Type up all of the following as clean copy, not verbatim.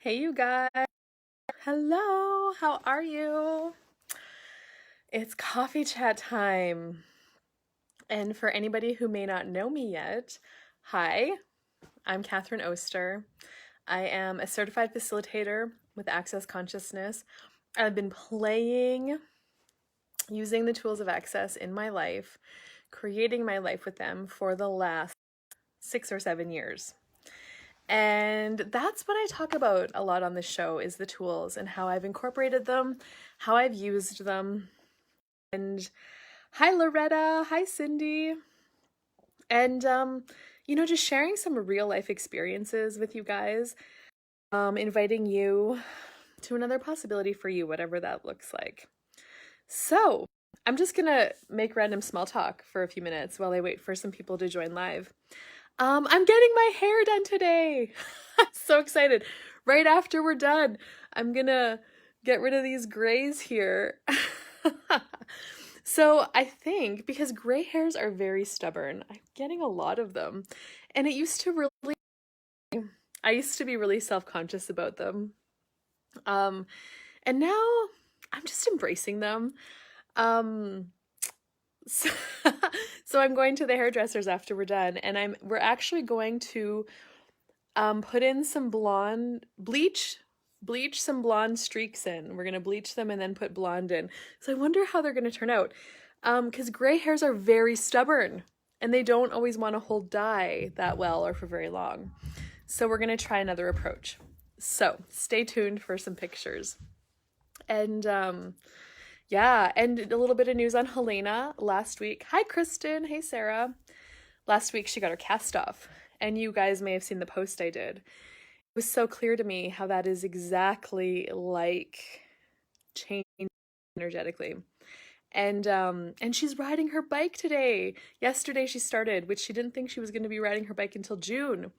Hey, you guys. Hello. How are you? It's coffee chat time. And for anybody who may not know me yet, hi, I'm Catherine Oster. I am a certified facilitator with Access Consciousness. I've been playing using the tools of Access in my life, creating my life with them for the last 6 or 7 years. And that's what I talk about a lot on this show is the tools and how I've incorporated them, how I've used them. And hi Loretta, hi Cindy. And just sharing some real life experiences with you guys. Inviting you to another possibility for you, whatever that looks like. So, I'm just gonna make random small talk for a few minutes while I wait for some people to join live. I'm getting my hair done today. I'm so excited. Right after we're done, I'm gonna get rid of these grays here. So I think because gray hairs are very stubborn, I'm getting a lot of them. And I used to be really self-conscious about them. Um, and now I'm just embracing them. Um, so, so I'm going to the hairdressers after we're done, and we're actually going to put in some bleach some blonde streaks in. We're gonna bleach them and then put blonde in. So I wonder how they're gonna turn out. Because gray hairs are very stubborn and they don't always want to hold dye that well or for very long. So we're gonna try another approach. So stay tuned for some pictures. And yeah, and a little bit of news on Helena last week. Hi Kristen, hey Sarah. Last week she got her cast off, and you guys may have seen the post I did. It was so clear to me how that is exactly like change energetically. And she's riding her bike today. Yesterday she started, which she didn't think she was going to be riding her bike until June.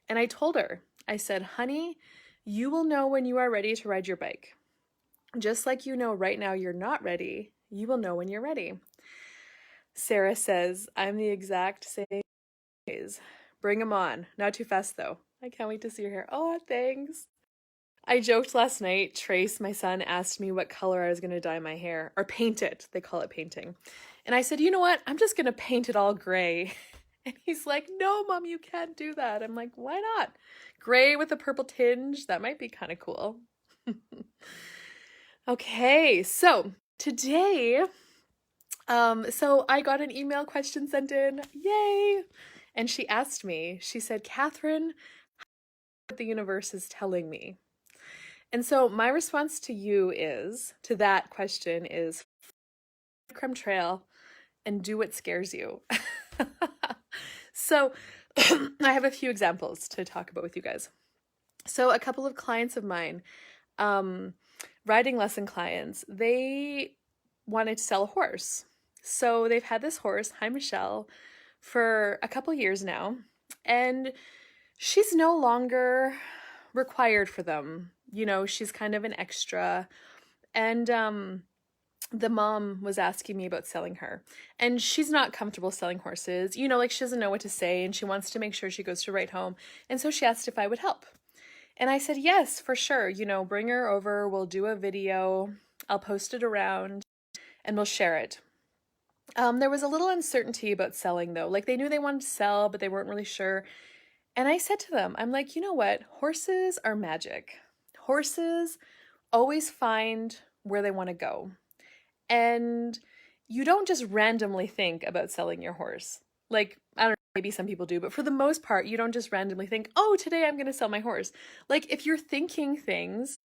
And I told her, I said, honey, you will know when you are ready to ride your bike. Just like you know right now you're not ready, you will know when you're ready. Sarah says, I'm the exact same ways. Bring them on. Not too fast though. I can't wait to see your hair. Oh, thanks. I joked last night, Trace, my son, asked me what color I was going to dye my hair, or paint it. They call it painting. And I said, you know what? I'm just going to paint it all gray. And he's like, no, Mom, you can't do that. I'm like, why not? Gray with a purple tinge? That might be kind of cool. Okay, so today, so I got an email question sent in. Yay! And she asked me, she said, Catherine, what the universe is telling me. And so my response to that question is crumb trail and do what scares you. So I have a few examples to talk about with you guys. So a couple of clients of mine, riding lesson clients, they wanted to sell a horse. So they've had this horse, hi Michelle, for a couple years now, and she's no longer required for them. You know, she's kind of an extra. And the mom was asking me about selling her. And she's not comfortable selling horses. You know, like she doesn't know what to say and she wants to make sure she goes to right home. And so she asked if I would help. And I said, yes, for sure. You know, bring her over. We'll do a video. I'll post it around and we'll share it. There was a little uncertainty about selling though. Like they knew they wanted to sell, but they weren't really sure. And I said to them, I'm like, you know what? Horses are magic. Horses always find where they want to go. And you don't just randomly think about selling your horse. Like, I don't know, maybe some people do, but for the most part, you don't just randomly think, oh, today I'm going to sell my horse. Like, if you're thinking things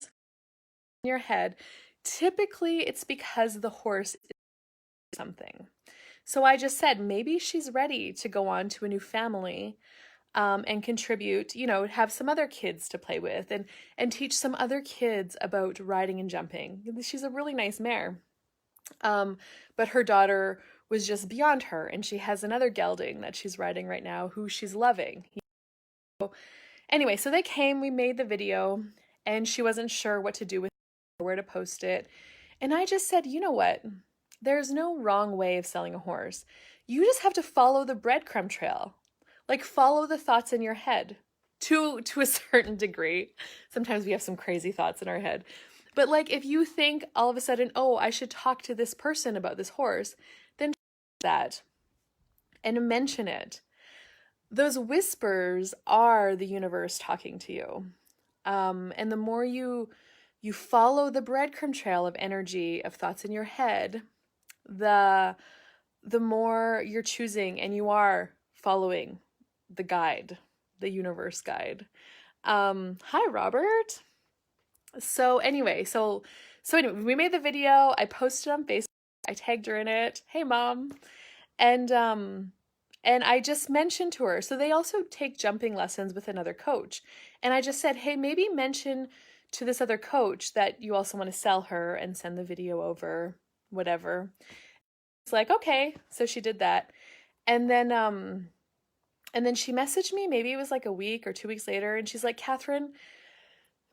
in your head, typically it's because the horse is something. So I just said, maybe she's ready to go on to a new family. And contribute, you know, have some other kids to play with and teach some other kids about riding and jumping. She's a really nice mare. But her daughter was just beyond her, and she has another gelding that she's riding right now who she's loving. Anyway, so they came, we made the video, and she wasn't sure what to do with it or where to post it. And I just said, you know what? There's no wrong way of selling a horse. You just have to follow the breadcrumb trail. Like follow the thoughts in your head. to a certain degree. Sometimes we have some crazy thoughts in our head. But like if you think all of a sudden, oh, I should talk to this person about this horse, then that and mention it. Those whispers are the universe talking to you. And the more you follow the breadcrumb trail of energy, of thoughts in your head, the more you're choosing and you are following the guide, the universe guide. Hi, Robert. So anyway, we made the video. I posted on Facebook. I tagged her in it. Hey, Mom. And I just mentioned to her, so they also take jumping lessons with another coach. And I just said, hey, maybe mention to this other coach that you also want to sell her and send the video over, whatever. It's like, okay. So she did that. And then she messaged me, maybe it was like a week or 2 weeks later, and she's like, Catherine,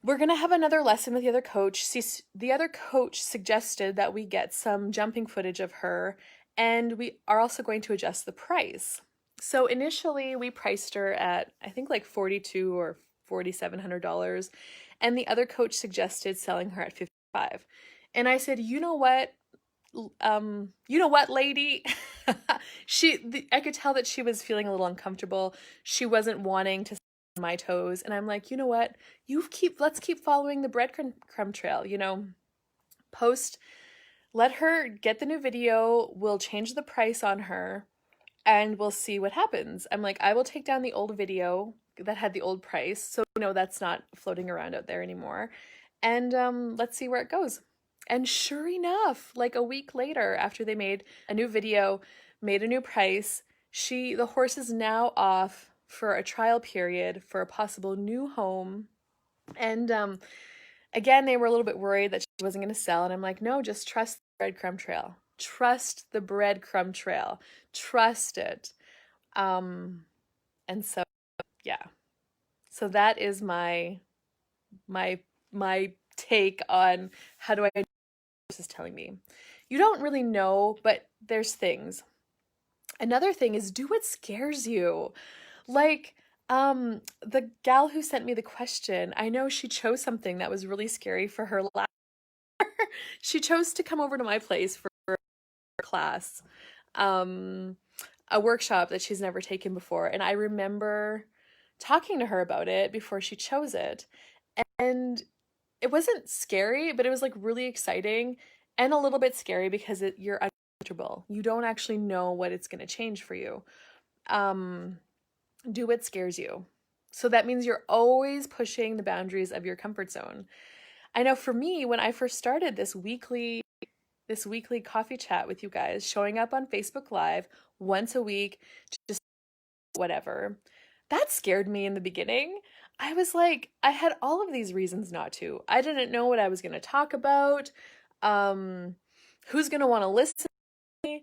we're going to have another lesson with the other coach. The other coach suggested that we get some jumping footage of her, and we are also going to adjust the price. So initially we priced her at, I think like $4,200 or $4,700, and the other coach suggested selling her at $55. And I said, you know what, lady? I could tell that she was feeling a little uncomfortable. She wasn't wanting to my toes, and I'm like, you know what, let's keep following the breadcrumb trail, let her get the new video, we'll change the price on her, and we'll see what happens. I'm like, I will take down the old video that had the old price, so that's not floating around out there anymore, and let's see where it goes. And sure enough, like a week later, after they made a new video, made a new price, the horse is now off for a trial period for a possible new home. And again, they were a little bit worried that she wasn't going to sell. And I'm like, no, just trust the breadcrumb trail. Trust the breadcrumb trail. Trust it. And so, yeah. So that is my take on how do I know what is telling me. You don't really know, but there's things. Another thing is do what scares you. Like, the gal who sent me the question, I know she chose something that was really scary for her last year. She chose to come over to my place for a class, a workshop that she's never taken before. And I remember talking to her about it before she chose it. And it wasn't scary, but it was like really exciting and a little bit scary because you're uncomfortable. You don't actually know what it's going to change for you. Do what scares you. So that means you're always pushing the boundaries of your comfort zone. I know for me, when I first started this weekly coffee chat with you guys, showing up on Facebook Live once a week, just whatever, that scared me in the beginning. I was like, I had all of these reasons not to. I didn't know what I was going to talk about. Who's going to want to listen to me?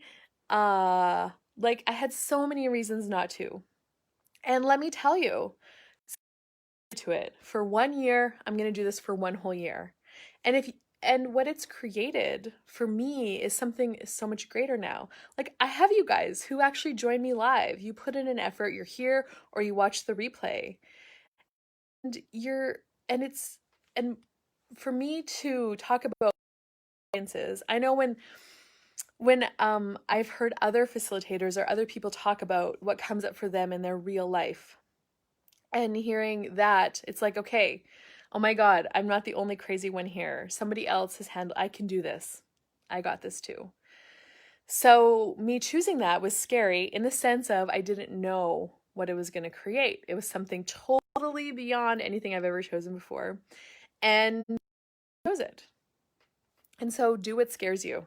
Like I had so many reasons not to. And let me tell you, to it for 1 year, I'm going to do this for one whole year. And what it's created for me is something so much greater now. Like I have you guys who actually join me live. You put in an effort, you're here, or you watch the replay. And for me to talk about experiences, I know when I've heard other facilitators or other people talk about what comes up for them in their real life, and hearing that, it's like, okay, oh my God, I'm not the only crazy one here. Somebody else has handled, I can do this. I got this too. So me choosing that was scary in the sense of I didn't know what it was going to create. It was something totally beyond anything I've ever chosen before. And I chose it. And so do what scares you.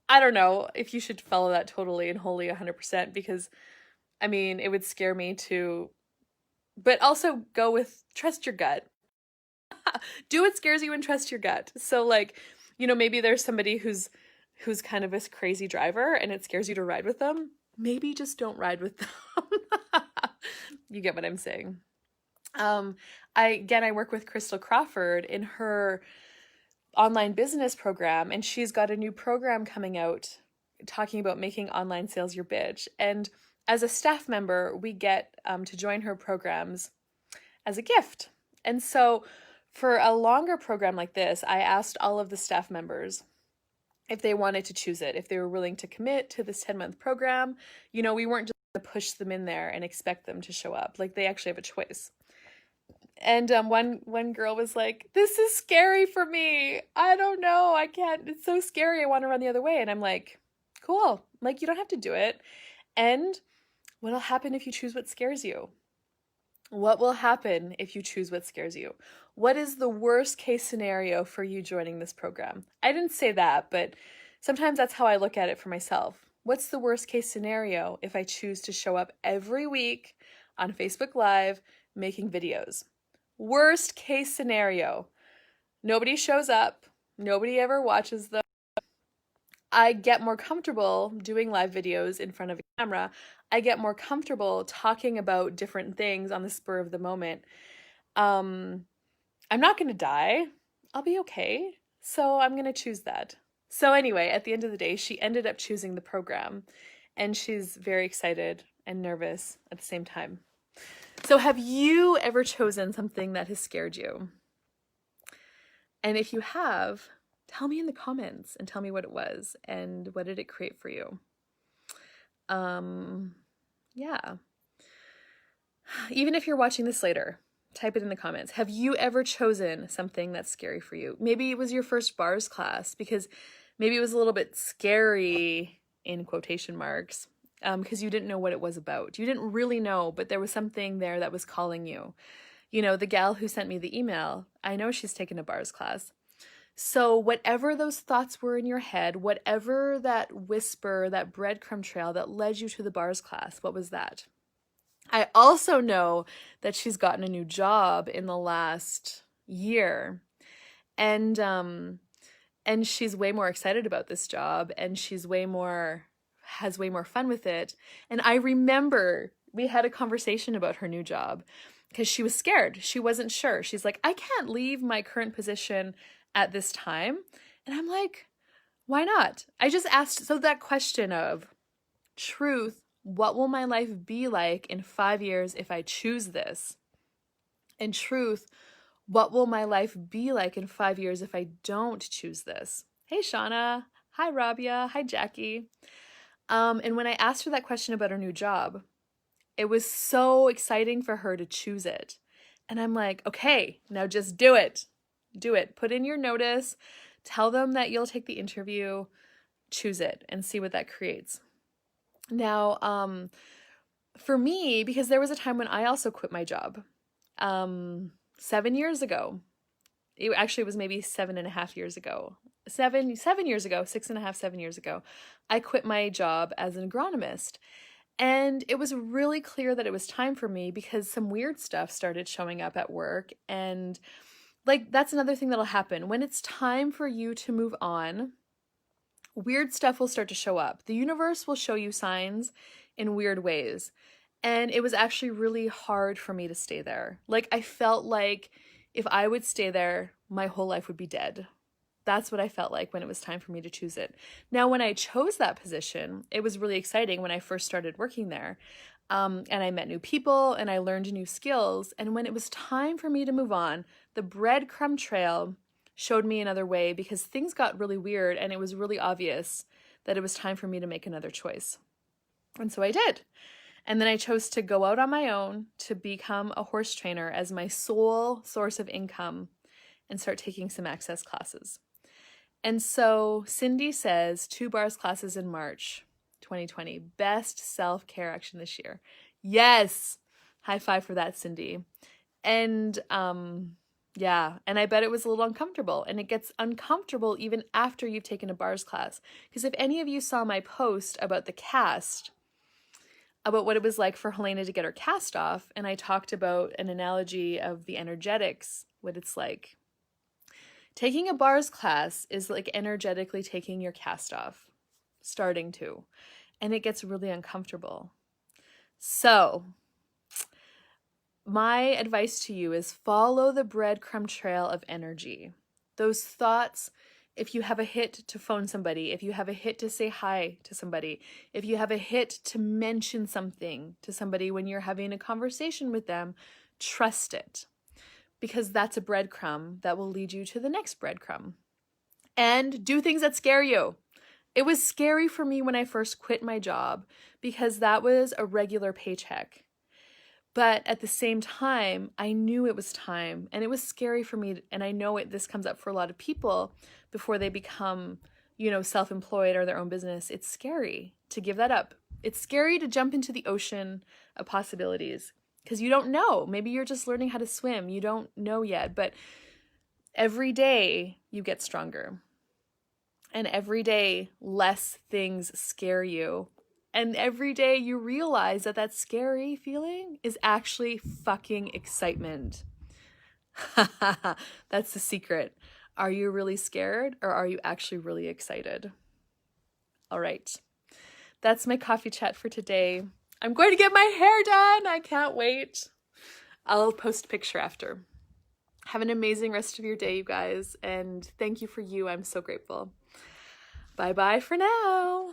I don't know if you should follow that totally and wholly 100%, because I mean, it would scare me too, but also go with trust your gut. Do what scares you and trust your gut. So like, maybe there's somebody who's kind of a crazy driver and it scares you to ride with them. Maybe just don't ride with them. You get what I'm saying. I work with Crystal Crawford in her online business program, and she's got a new program coming out talking about making online sales your bitch. And as a staff member, we get to join her programs as a gift. And so for a longer program like this, I asked all of the staff members if they wanted to choose it, if they were willing to commit to this 10-month program. You know, we weren't just going to push them in there and expect them to show up. Like, they actually have a choice. And one girl was like, "This is scary for me. I don't know. I can't. It's so scary. I want to run the other way." And I'm like, "Cool. Like, you don't have to do it." And what'll happen if you choose what scares you? What will happen if you choose what scares you? What is the worst case scenario for you joining this program? I didn't say that, but sometimes that's how I look at it for myself. What's the worst case scenario if I choose to show up every week on Facebook Live making videos? Worst case scenario. Nobody shows up. Nobody ever watches them. I get more comfortable doing live videos in front of a camera. I get more comfortable talking about different things on the spur of the moment. I'm not going to die. I'll be okay. So I'm going to choose that. So anyway, at the end of the day, she ended up choosing the program, and she's very excited and nervous at the same time. So have you ever chosen something that has scared you? And if you have, tell me in the comments and tell me what it was and what did it create for you. Yeah. Even if you're watching this later, type it in the comments. Have you ever chosen something that's scary for you? Maybe it was your first bars class, because maybe it was a little bit scary in quotation marks, because you didn't know what it was about. You didn't really know, but there was something there that was calling you. You know, the gal who sent me the email, I know she's taken a bars class. So whatever those thoughts were in your head, whatever that whisper, that breadcrumb trail that led you to the bars class, what was that? I also know that she's gotten a new job in the last year, and she's way more excited about this job, and has way more fun with it. And I remember we had a conversation about her new job because she was scared. She wasn't sure. She's like, "I can't leave my current position at this time." And I'm like, why not? I just asked, so that question of truth, what will my life be like in 5 years if I choose this? And truth, what will my life be like in 5 years if I don't choose this? Hey, Shauna. Hi, Rabia. Hi, Jackie. And when I asked her that question about her new job, it was so exciting for her to choose it. And I'm like, okay, now just do it. Do it. Put in your notice. Tell them that you'll take the interview. Choose it and see what that creates. Now, for me, because there was a time when I also quit my job, 7 years ago. It actually was maybe 7.5 years ago. 7 years ago, 6.5, 7 years ago, I quit my job as an agronomist. And it was really clear that it was time for me because some weird stuff started showing up at work. And like, that's another thing that'll happen. When it's time for you to move on, weird stuff will start to show up. The universe will show you signs in weird ways. And it was actually really hard for me to stay there. Like, I felt like if I would stay there, my whole life would be dead. That's what I felt like when it was time for me to choose it. Now, when I chose that position, it was really exciting when I first started working there. And I met new people and I learned new skills. And when it was time for me to move on, the breadcrumb trail showed me another way because things got really weird and it was really obvious that it was time for me to make another choice. And so I did. And then I chose to go out on my own to become a horse trainer as my sole source of income and start taking some access classes. And so Cindy says 2 bars classes in March 2020, best self-care action this year. Yes, high five for that, Cindy. And yeah, and I bet it was a little uncomfortable, and it gets uncomfortable even after you've taken a bars class. Because if any of you saw my post about the cast, about what it was like for Helena to get her cast off, and I talked about an analogy of the energetics, what it's like. Taking a bars class is like energetically taking your cast off, starting to, and it gets really uncomfortable. So my advice to you is follow the breadcrumb trail of energy. Those thoughts if you have a hit to phone somebody, if you have a hit to say hi to somebody, if you have a hit to mention something to somebody when you're having a conversation with them, trust it, because that's a breadcrumb that will lead you to the next breadcrumb. And do things that scare you. It was scary for me when I first quit my job because that was a regular paycheck. But at the same time, I knew it was time, and it was scary for me. And I know this comes up for a lot of people before they become, self-employed or their own business. It's scary to give that up. It's scary to jump into the ocean of possibilities because you don't know. Maybe you're just learning how to swim. You don't know yet, but every day you get stronger. And every day less things scare you. And every day you realize that scary feeling is actually fucking excitement. That's the secret. Are you really scared, or are you actually really excited? All right. That's my coffee chat for today. I'm going to get my hair done. I can't wait. I'll post a picture after. Have an amazing rest of your day, you guys. And thank you for you. I'm so grateful. Bye-bye for now.